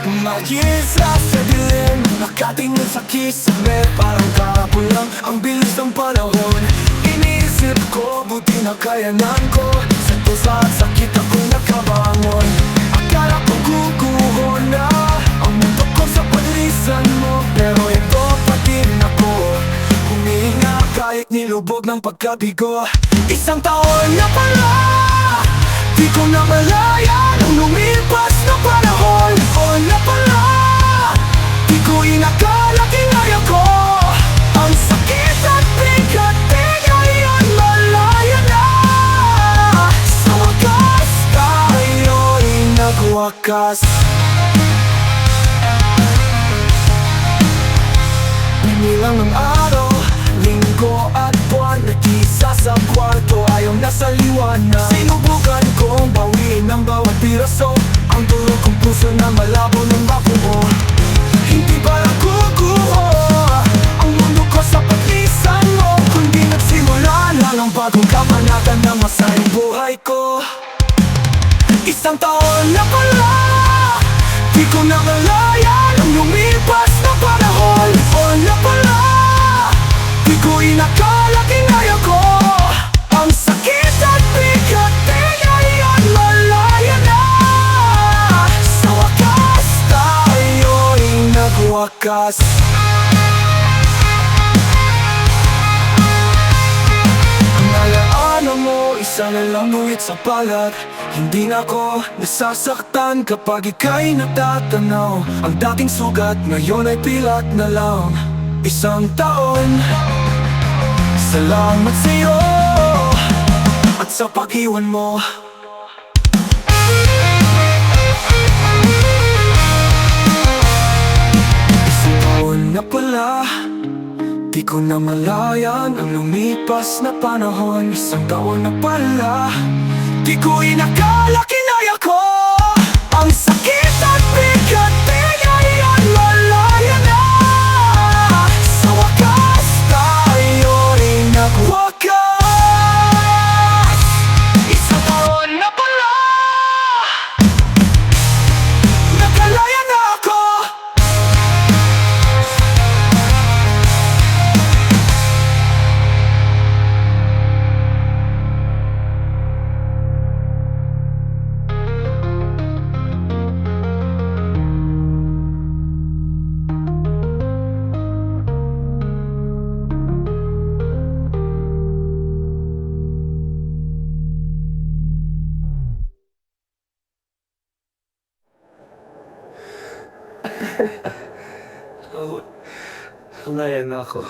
Mag-iisa sa dilim, nakatingin sa kisame. Parang kahapon lang ang bilis ng panahon. Iniisip ko, buti na kayanan ko. Sa tusa at sakit ako'y nakabangon. Akala ko guguho na ang mundo ko sa paglisan mo, pero ito pa din ako, humihinga kahit nilubog ng pagkabigo. Isang taon na pala, di ko na malaya nung lumipas na panahon. O na pala, di ko inakala kinaya ko ang sakit at bigat, di ngayon malaya na. Sa wakas, tayo'y nagwakas. Binilang ng araw, linggo at buwan, nag-isa sa kwarto, ayaw na sa liwanag. Sinubukan kong bawiin ang bawat piraso, ang dulo kong puso na malabo ng makuho. Hindi ba naguguho ang mundo ko sa paglisan mo, kundi nagsimula lang ang bagong kabanata ng masayang buhay ko. Isang taon na pala, di ko na malaya nung lumipas na panahon. O na pala, di ko inakala kinaya ko ang sakit at bigat, di ngayon malaya na. Sa wakas, tayo'y nagwakas. Ang alaala mo, isa na lang nuwit sa balat. Hindi na ako nasasaktan kapag ika'y natatanaw. Ang dating sugat ngayon ay pilat na lang. Isang taon, salamat sa'yo at sa pag-iwan mo. Isang taon na pala, di ko na malayan ang lumipas na panahon. Isang taon na pala, di ko inakala kinaya ko ang sakit at bigat, di ngayon malaya na. Sa wakas, tayo'y nagwakas. Isang taon na pala, nakalaya na ako. Ngayon ako.